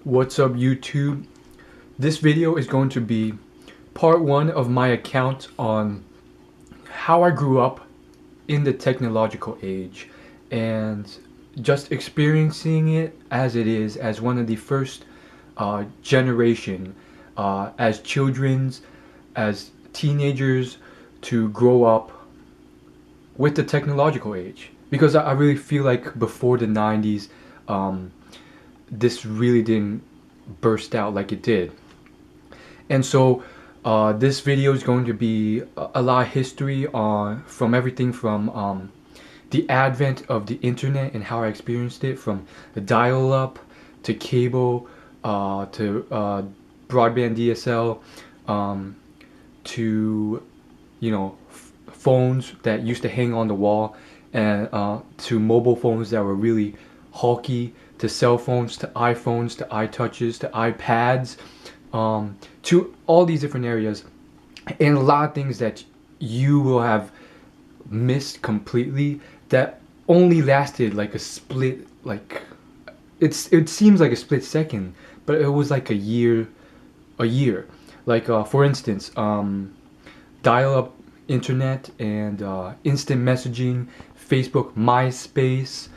What's up, YouTube? This video is going to be part one of my account on how I grew up in the technological age and just experiencing it as it is, as one of the first generation as children, as teenagers, to grow up with the technological age. Because I really feel like before the 90s, this really didn't burst out like it did. And so this video is going to be a lot of history on from everything from the advent of the internet and how I experienced it, from the dial-up to cable to broadband DSL, to phones that used to hang on the wall, and to mobile phones that were really hulky, to cell phones, to iPhones, to iTouches, to iPads, to all these different areas, and a lot of things that you will have missed completely, that only lasted like a split, like it seems like a split second, but it was like a year. Like for instance, dial-up internet and instant messaging, Facebook, MySpace,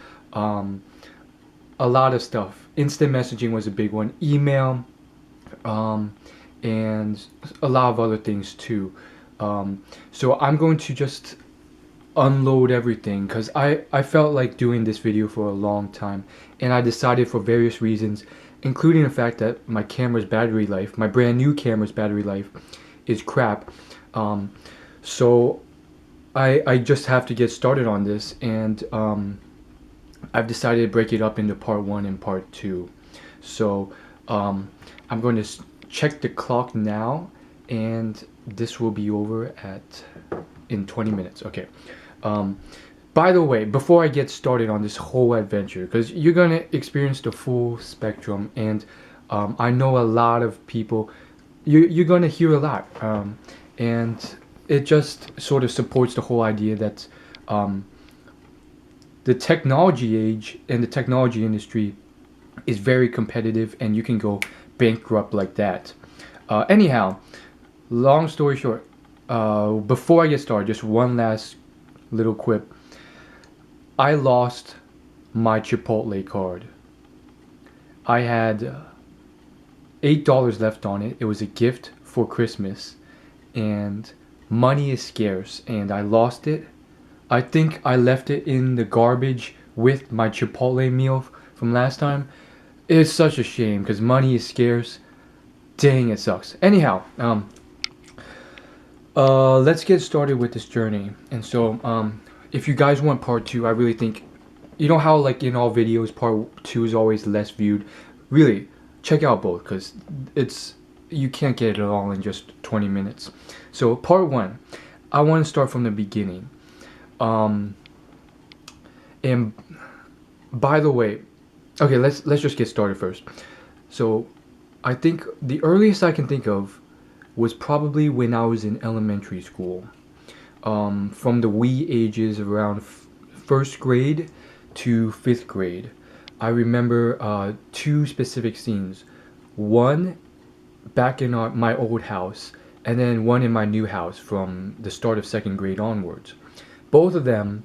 a lot of stuff. Instant messaging was a big one. Email, and a lot of other things too. So I'm going to just unload everything because I felt like doing this video for a long time, and I decided for various reasons, including the fact that my camera's battery life, my brand new camera's battery life, is crap. So I just have to get started on this, and I've decided to break it up into part one and part two. So I'm going to check the clock now, and this will be over in 20 minutes. Okay. By the way, before I get started on this whole adventure, because you're gonna experience the full spectrum, and I know a lot of people, you're gonna hear a lot, and it just sort of supports the whole idea that the technology age and the technology industry is very competitive, and you can go bankrupt like that. Anyhow, long story short, before I get started, just one last little quip. I lost my Chipotle card. I had $8 left on it. It was a gift for Christmas, and money is scarce, and I lost it. I think I left it in the garbage with my Chipotle meal from last time. It's such a shame because money is scarce. Dang, it sucks. Anyhow, let's get started with this journey. And so if you guys want part two, I really think, you know how like in all videos part two is always less viewed? Really, check out both, because you can't get it all in just 20 minutes. So part one, I want to start from the beginning. And by the way, okay, let's just get started first. So I think the earliest I can think of was probably when I was in elementary school. From the wee ages around first grade to 5th grade. I remember two specific scenes. One back in my old house, and then one in my new house from the start of 2nd grade onwards. Both of them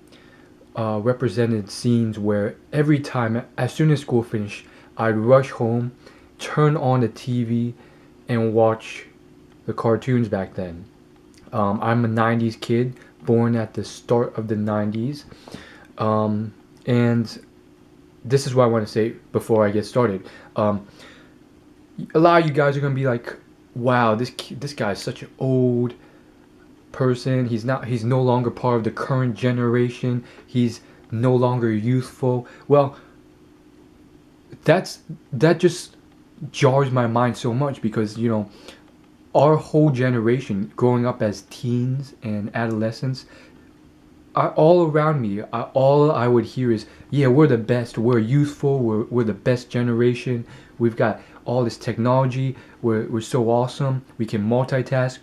represented scenes where every time, as soon as school finished, I'd rush home, turn on the TV, and watch the cartoons back then. I'm a 90s kid, born at the start of the 90s, and this is what I want to say before I get started. A lot of you guys are gonna be like, "Wow, this guy is such an old person. He's no longer part of the current generation. He's no longer youthful." Well, that just jars my mind so much, because our whole generation growing up as teens and adolescents, all around me, all I would hear is, "Yeah, we're the best. We're youthful. We're the best generation. We've got all this technology. We're so awesome. We can multitask."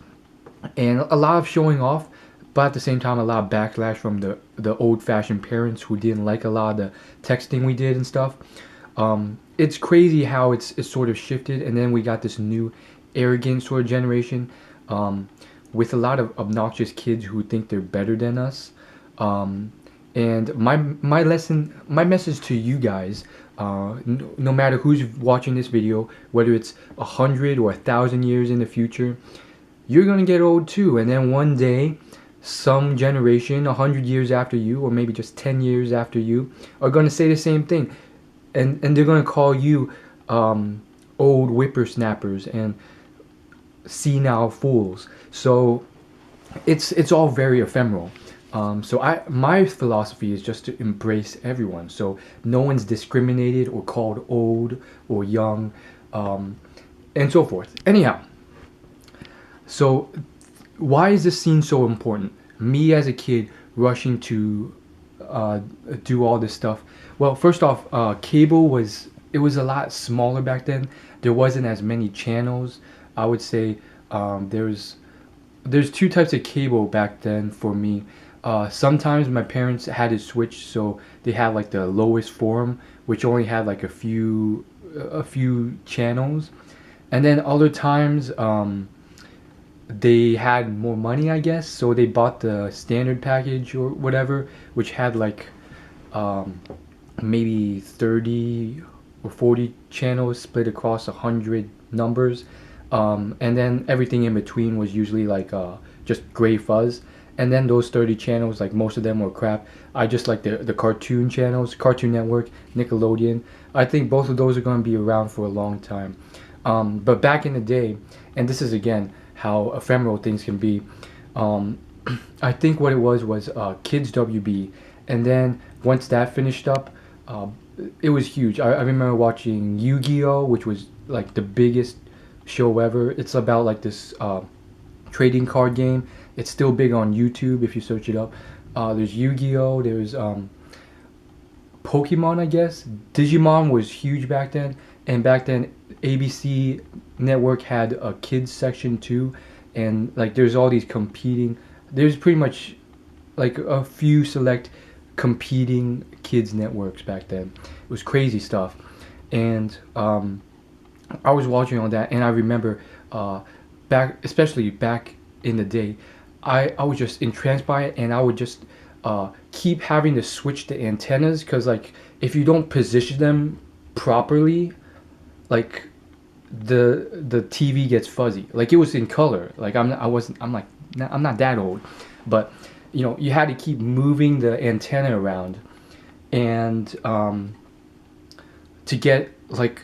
And a lot of showing off, but at the same time a lot of backlash from the old-fashioned parents who didn't like a lot of the texting we did and stuff. it's crazy how it's sort of shifted, and then we got this new arrogant sort of generation, um, with a lot of obnoxious kids who think they're better than us. Um, and my message to you guys, no matter who's watching this video, whether it's 100 or 1,000 years in the future, you're gonna get old too, and then one day, some generation, 100 years after you, or maybe just 10 years after you, are gonna say the same thing, and they're gonna call you old whippersnappers and senile fools. So it's all very ephemeral. So my philosophy is just to embrace everyone. So no one's discriminated or called old or young, and so forth. Anyhow, so why is this scene so important? Me as a kid rushing to do all this stuff. Well, first off, cable was a lot smaller back then. There wasn't as many channels. I would say there's two types of cable back then for me. Sometimes my parents had to switch, so they had like the lowest form, which only had like a few channels, and then other times they had more money, I guess, so they bought the standard package or whatever, which had like maybe 30 or 40 channels split across 100 numbers, and then everything in between was usually like just gray fuzz. And then those 30 channels, like most of them were crap. I just like the cartoon channels, Cartoon Network, Nickelodeon. I think both of those are going to be around for a long time. But back in the day, and this is again how ephemeral things can be, I think what it was Kids WB. And then once that finished up, it was huge. I remember watching Yu-Gi-Oh, which was like the biggest show ever. It's about like this trading card game. It's still big on YouTube if you search it up. There's Yu-Gi-Oh, there's Pokemon, I guess. Digimon was huge back then, and back then ABC Network had a kids section too, and like there's all these competing. There's pretty much like a few select competing kids networks back then. It was crazy stuff, and I was watching all that, and I remember especially back in the day, I was just entranced by it, and I would just keep having to switch the antennas, because like if you don't position them properly, like the TV gets fuzzy. Like it was in color. Like I'm not that old, but you had to keep moving the antenna around, and to get like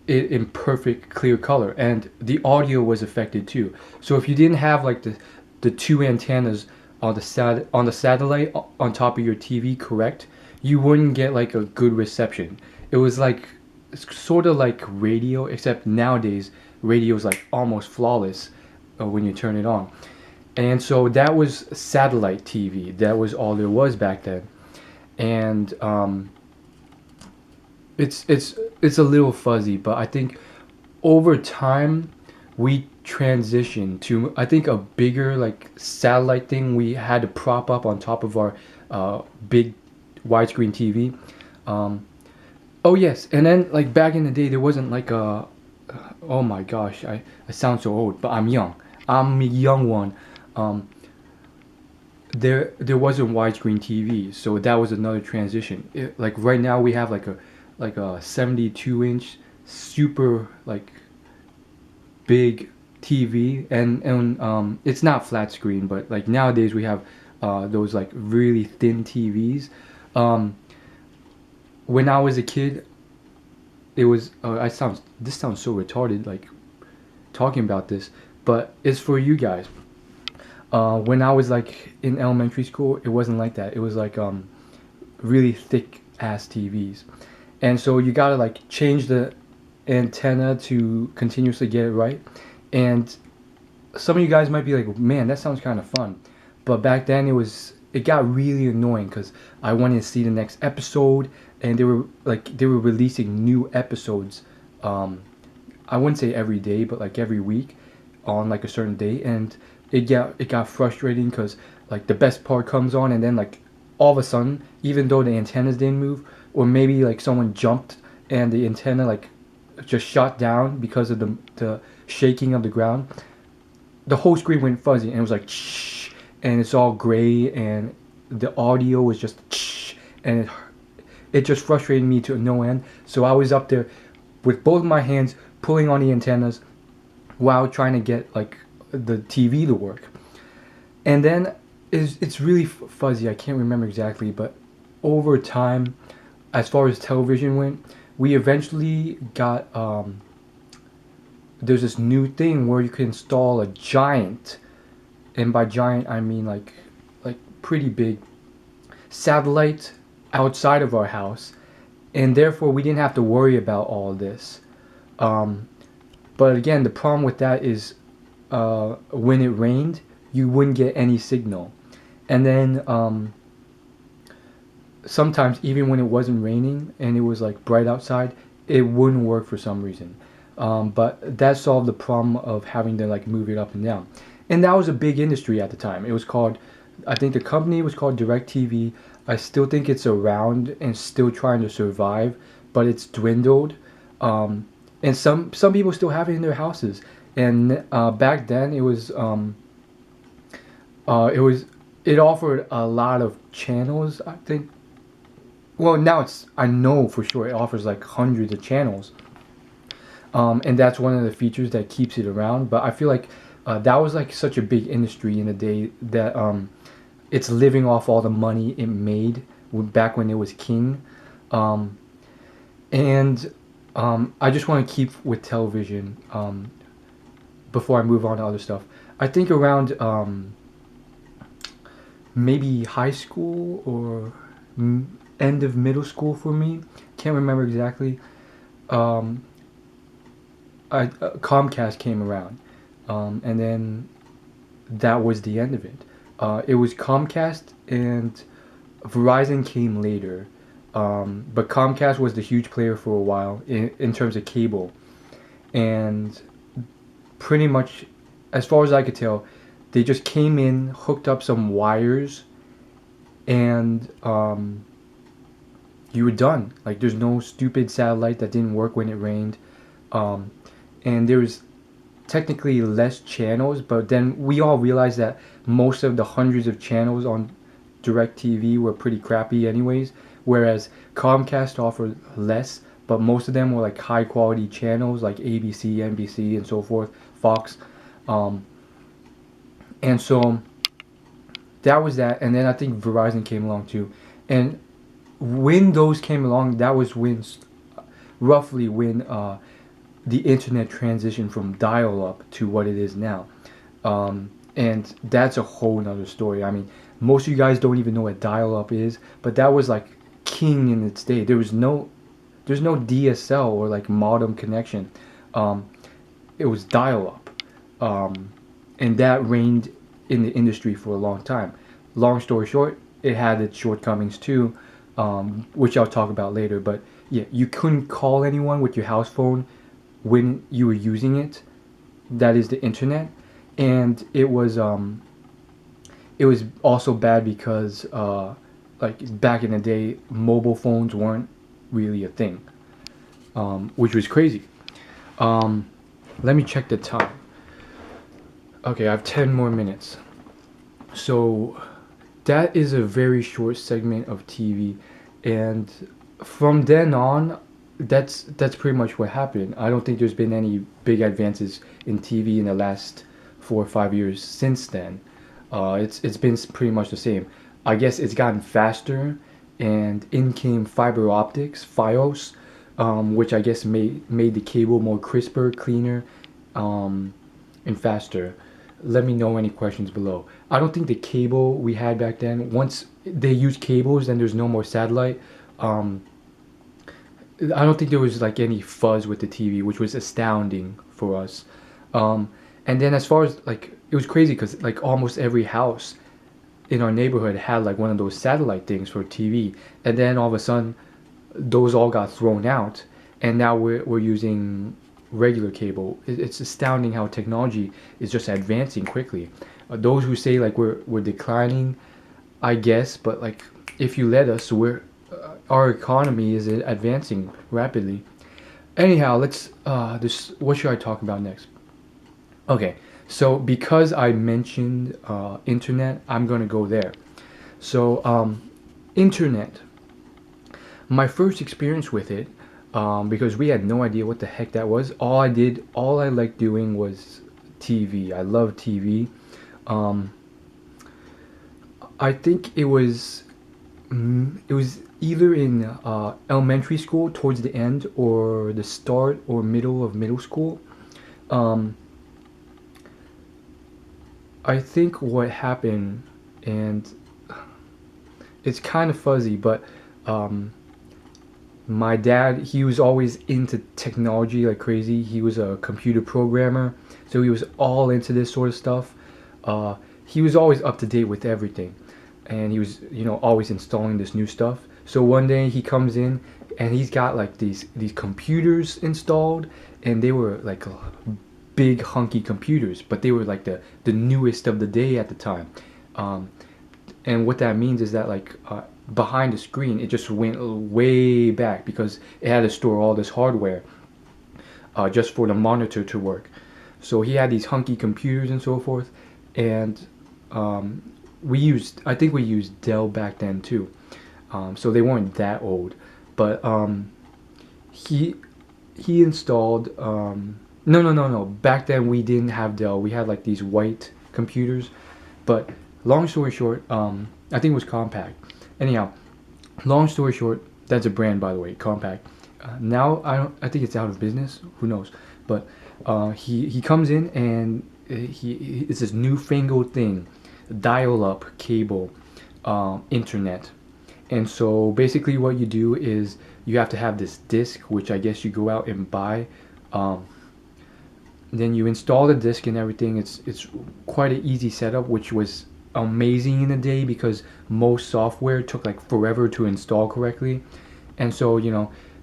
it in perfect clear color, and the audio was affected too. So if you didn't have like the two antennas on the satellite on top of your TV correct, you wouldn't get like a good reception. It was like sort of like radio, except nowadays radio is like almost flawless when you turn it on. And so that was satellite TV. That was all there was back then, and it's a little fuzzy, but I think over time we transitioned to, I think, a bigger like satellite thing we had to prop up on top of our big widescreen TV. Oh yes, and then like back in the day there wasn't like a, oh my gosh, I sound so old, but I'm young. I'm a young one. There wasn't widescreen TV, so that was another transition. Like right now we have like a 72-inch super like big TV, and it's not flat screen, but like nowadays we have those like really thin TVs. When I was a kid, it was this sounds so retarded like talking about this, but it's for you guys. When I was like in elementary school, it wasn't like that. It was like really thick ass TVs, and so you gotta like change the antenna to continuously get it right. And some of you guys might be like, man, that sounds kind of fun, but back then it got really annoying, because I wanted to see the next episode, and they were releasing new episodes, I wouldn't say every day, but like every week on like a certain day, and it got frustrating, because like the best part comes on, and then like all of a sudden, even though the antennas didn't move, or maybe like someone jumped and the antenna like just shot down because of the shaking of the ground, the whole screen went fuzzy and it was like shh, and it's all gray and the audio was just shh, and it just frustrated me to no end. So I was up there with both my hands pulling on the antennas while trying to get like the TV to work. And then it's really fuzzy. I can't remember exactly, but over time, as far as television went, we eventually got there's this new thing where you can install a giant, and by giant I mean like pretty big satellite outside of our house, and therefore we didn't have to worry about all this. But again, the problem with that is when it rained, you wouldn't get any signal, and then sometimes even when it wasn't raining and it was like bright outside, it wouldn't work for some reason. But that solved the problem of having to like move it up and down, and that was a big industry at the time. It was called, I think the company was called DirecTV. I still think it's around and still trying to survive, but it's dwindled. And some people still have it in their houses. And back then it offered a lot of channels, I think. Well, now I know for sure it offers like hundreds of channels. And that's one of the features that keeps it around. But I feel like that was like such a big industry in the day that it's living off all the money it made back when it was king. And I just want to keep with television before I move on to other stuff. I think around maybe high school or end of middle school for me. Can't remember exactly. Comcast came around, and then that was the end of it. It was Comcast, and Verizon came later. But Comcast was the huge player for a while in terms of cable, and pretty much, as far as I could tell, they just came in, hooked up some wires, and you were done. Like, there's no stupid satellite that didn't work when it rained, and there was technically less channels, but then we all realized that most of the hundreds of channels on DirecTV were pretty crappy anyways, whereas Comcast offered less, but most of them were like high quality channels like ABC, NBC, and so forth, Fox. And so that was that, and then I think Verizon came along too. And when those came along, that was roughly when the internet transitioned from dial-up to what it is now. And that's a whole nother story. I mean, most of you guys don't even know what dial-up is, but that was like king in its day. There's no DSL or like modem connection. It was dial-up, and that reigned in the industry for a long time. Long story short, it had its shortcomings too, which I'll talk about later. But yeah, you couldn't call anyone with your house phone when you were using it. That is the internet, and it was also bad because like back in the day, mobile phones weren't really a thing, which was crazy. Let me check the time. Okay, I have 10 more minutes. So that is a very short segment of TV, and from then on, that's pretty much what happened. I don't think there's been any big advances in TV in the last 4 or 5 years since then. It's been pretty much the same. I guess it's gotten faster, and in came fiber optics, FiOS, which I guess made the cable more crisper, cleaner, and faster. Let me know any questions below. I don't think the cable we had back then, once they used cables, then there's no more satellite. I don't think there was like any fuzz with the TV, which was astounding for us. And then as far as like, it was crazy because like almost every house in our neighborhood had like one of those satellite things for TV, and then all of a sudden those all got thrown out, and now we're using regular cable. It's astounding how technology is just advancing quickly. Those who say like we're declining, I guess, but like if you let us, our economy is advancing rapidly. Anyhow, let's this what should I talk about next? Okay, so because I mentioned internet, I'm gonna go there. So internet, my first experience with it, because we had no idea what the heck that was. All I liked doing was TV. I love TV. Um, I think it was either in elementary school towards the end or the start or middle of middle school. Um, I think what happened, and it's kind of fuzzy, but um, my dad, he was always into technology like crazy. He was a computer programmer, so he was all into this sort of stuff. He was always up to date with everything, and he was, always installing this new stuff. So one day he comes in, and he's got like these computers installed, and they were like big hunky computers, but they were like the newest of the day at the time. Um, and what that means is that like behind the screen it just went way back because it had to store all this hardware just for the monitor to work. So he had these hunky computers and so forth, and I think we used Dell back then too, so they weren't that old. But he he installed no, back then we didn't have Dell. We had like these white computers. But long story short, I think it was Compact. Anyhow, long story short, that's a brand, by the way, Compact. Now I think it's out of business. Who knows? But he comes in, and it's this newfangled thing, dial-up cable, internet. And so basically what you do is you have to have this disc, which I guess you go out and buy. Then you install the disc and everything. It's quite an easy setup, which was amazing in the day because most software took like forever to install correctly. And so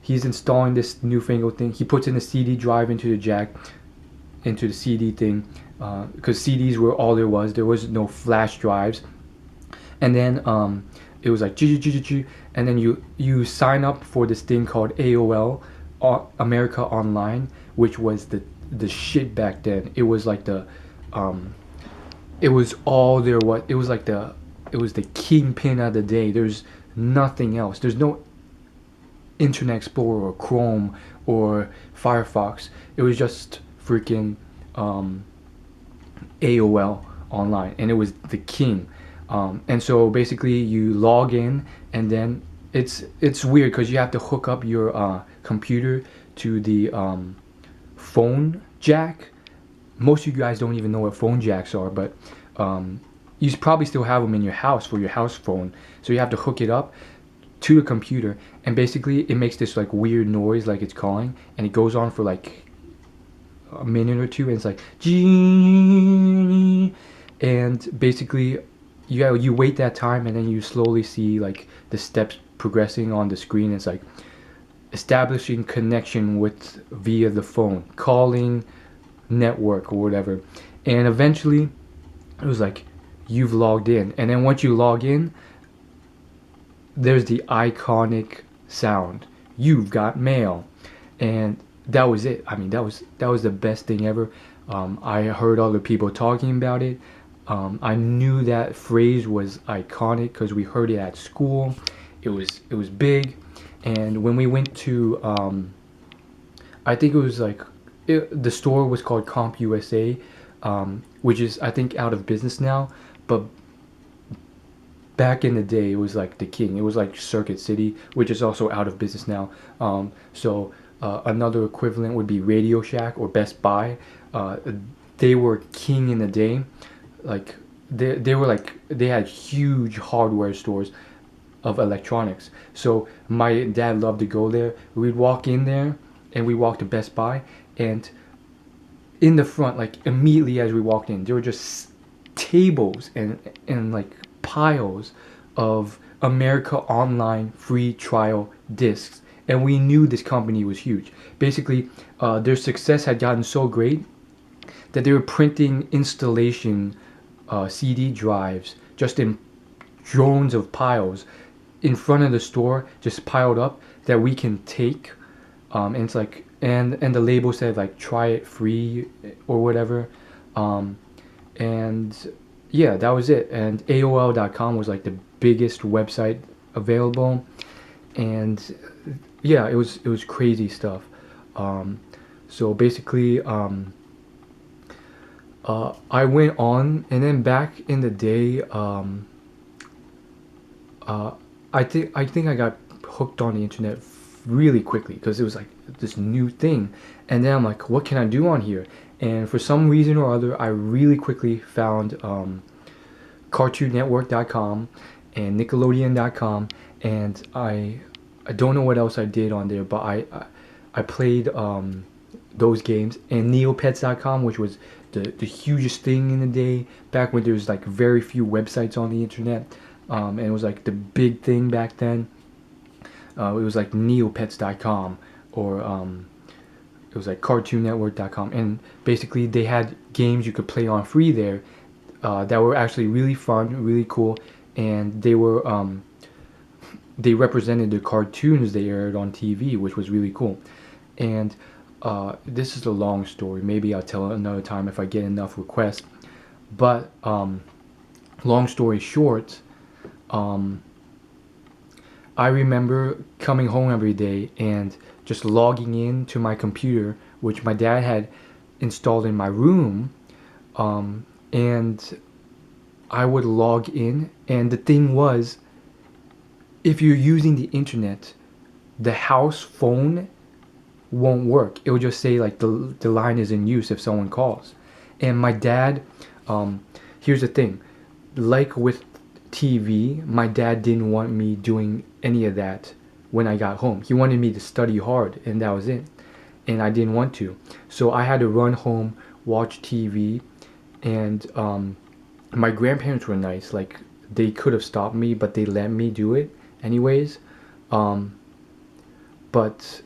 he's installing this newfangled thing. He puts in the CD drive into the jack, into the CD thing, because CDs were all there was. There was no flash drives. And then it was like and then you sign up for this thing called AOL, America Online, which was the shit back then. It was like it was all there was. It was like it was the kingpin of the day. There's nothing else. There's no Internet Explorer or Chrome or Firefox. It was just freaking AOL Online, and it was the king. And so basically you log in, and then it's weird because you have to hook up your computer to the phone jack. Most of you guys don't even know what phone jacks are, but you probably still have them in your house for your house phone. So you have to hook it up to the computer, and basically it makes this like weird noise like it's calling, and it goes on for like a minute or two, and it's like and basically you wait that time, and then you slowly see like the steps progressing on the screen. It's like establishing connection with via the phone, calling network or whatever, and eventually it was like you've logged in. And then once you log in, there's the iconic sound, "You've got mail," and that was it. I mean, that was the best thing ever. I heard other people talking about it. I knew that phrase was iconic because we heard it at school. It was big, and when we went to, I think it was like the store was called Comp USA, which is I think out of business now, but back in the day it was like the king. It was like Circuit City, which is also out of business now. So another equivalent would be Radio Shack or Best Buy. They were king in the day. Like they were like, they had huge hardware stores of electronics. So my dad loved to go there. We'd walk in there, and we walked to Best Buy, and in the front, like immediately as we walked in, there were just tables and like piles of America Online free trial discs, and we knew this company was huge. Basically, their success had gotten so great that they were printing installation CD drives just in drones of piles in front of the store, just piled up, that we can take. And it's like, and the label said like try it free or whatever. Um, and yeah, that was it. And AOL.com was like the biggest website available, and yeah, it was crazy stuff. Um, so basically, I went on, and then back in the day, uh, I think I got hooked on the internet really quickly because it was like this new thing, and then I'm like, what can I do on here? And for some reason or other, I really quickly found CartoonNetwork.com and Nickelodeon.com, and I don't know what else I did on there, but I played those games, and Neopets.com, which was the hugest thing in the day back when there was like very few websites on the internet, and it was like the big thing back then. It was like Neopets.com, or it was like CartoonNetwork.com, and basically they had games you could play on free there that were actually really fun, really cool, and they represented the cartoons they aired on TV, which was really cool. And this is a long story. Maybe I'll tell it another time if I get enough requests. But long story short, I remember coming home every day and just logging in to my computer, which my dad had installed in my room, and I would log in. And the thing was, if you're using the internet, the house phone won't work. It will just say like the line is in use if someone calls. And my dad, here's the thing, like with TV, my dad didn't want me doing any of that when I got home. He wanted me to study hard, and that was it. And I didn't want to. So I had to run home, watch TV, and my grandparents were nice. Like, they could have stopped me, but they let me do it anyways. But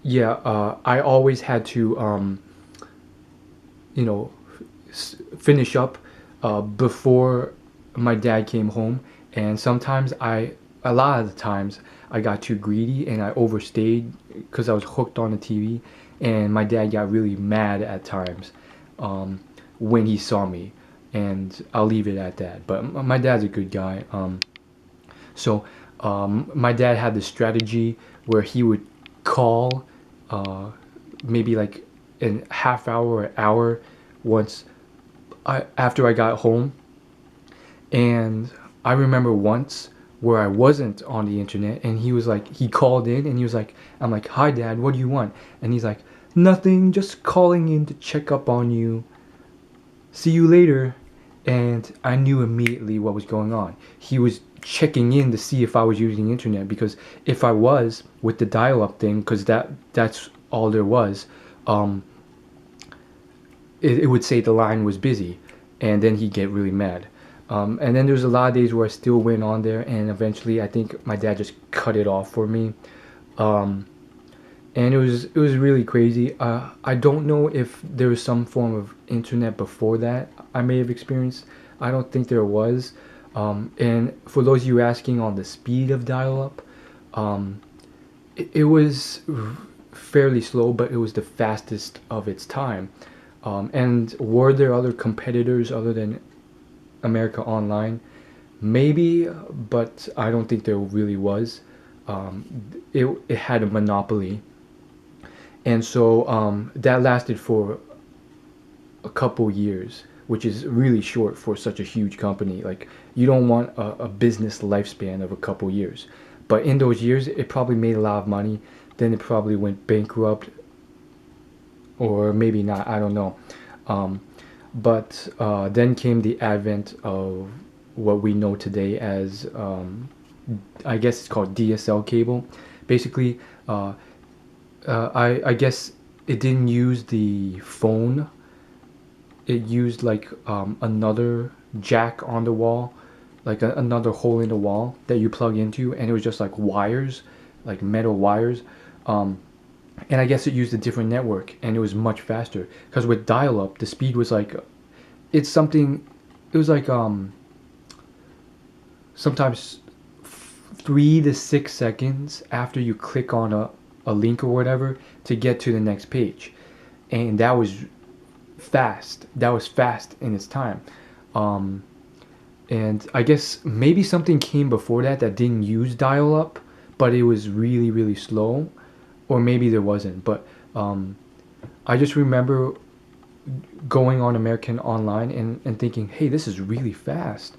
yeah, I always had to, you know, finish up before my dad came home. And sometimes a lot of the times, I got too greedy and I overstayed because I was hooked on the TV. And my dad got really mad at times when he saw me. And I'll leave it at that. But my dad's a good guy. So my dad had this strategy where he would call maybe like in half hour or an hour once after I got home. And I remember once where I wasn't on the internet, and he was like, he called in and he was like, I'm like, hi dad, what do you want? And he's like, nothing, just calling in to check up on you, see you later. And I knew immediately what was going on. He was checking in to see if I was using the internet, because if I was, with the dial-up thing, because that's all there was, it would say the line was busy, and then he'd get really mad. And then there's a lot of days where I still went on there, and eventually I think my dad just cut it off for me. And it was really crazy. I don't know if there was some form of internet before that I may have experienced. I don't think there was. And for those of you asking on the speed of dial-up, it was fairly slow, but it was the fastest of its time. And were there other competitors other than America Online? Maybe, but I don't think there really was. It had a monopoly. And so that lasted for a couple years, which is really short for such a huge company. Like, you don't want a business lifespan of a couple years. But in those years, it probably made a lot of money. Then it probably went bankrupt, or maybe not, I don't know. But then came the advent of what we know today as, I guess it's called DSL cable. Basically, I guess it didn't use the phone. It used like another jack on the wall, like another hole in the wall that you plug into, and it was just like wires, like metal wires. And I guess it used a different network, and it was much faster. Because with dial-up, the speed was like, it's something, it was like sometimes 3 to 6 seconds after you click on a link or whatever to get to the next page. And that was fast. That was fast in its time. And I guess maybe something came before that that didn't use dial-up, but it was really, really slow. Or maybe there wasn't. But I just remember going on American Online and thinking, hey, this is really fast.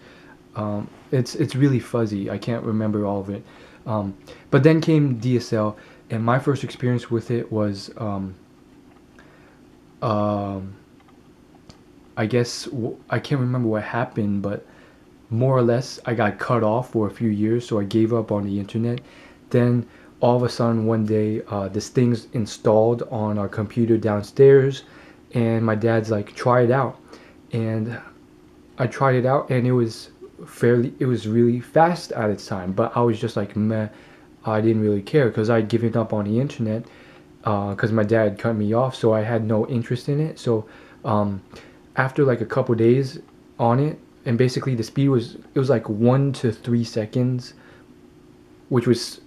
It's really fuzzy. I can't remember all of it. But then came DSL, and my first experience with it was, I guess, I can't remember what happened, but more or less I got cut off for a few years, so I gave up on the internet. Then all of a sudden one day, this thing's installed on our computer downstairs, and my dad's like, try it out. And I tried it out, and it was really fast at its time, but I was just like, meh. I didn't really care because I'd given up on the internet because my dad cut me off, so I had no interest in it. So after like a couple days on it, and basically the speed was like 1 to 3 seconds, which was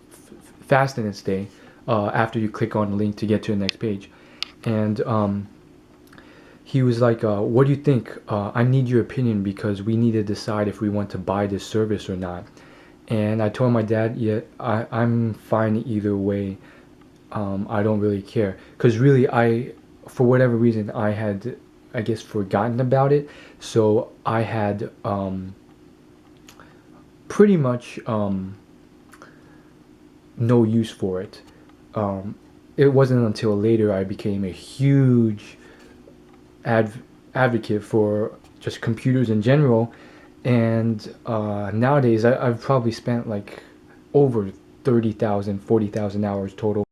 fast in its day, after you click on the link to get to the next page. And he was like, what do you think? I need your opinion because we need to decide if we want to buy this service or not. And I told my dad, yeah, I'm fine either way. I don't really care. Because really, for whatever reason, I had, I guess, forgotten about it. So I had pretty much no use for it. It wasn't until later I became a huge advocate for just computers in general, and nowadays I've probably spent like over 30,000, 40,000 hours total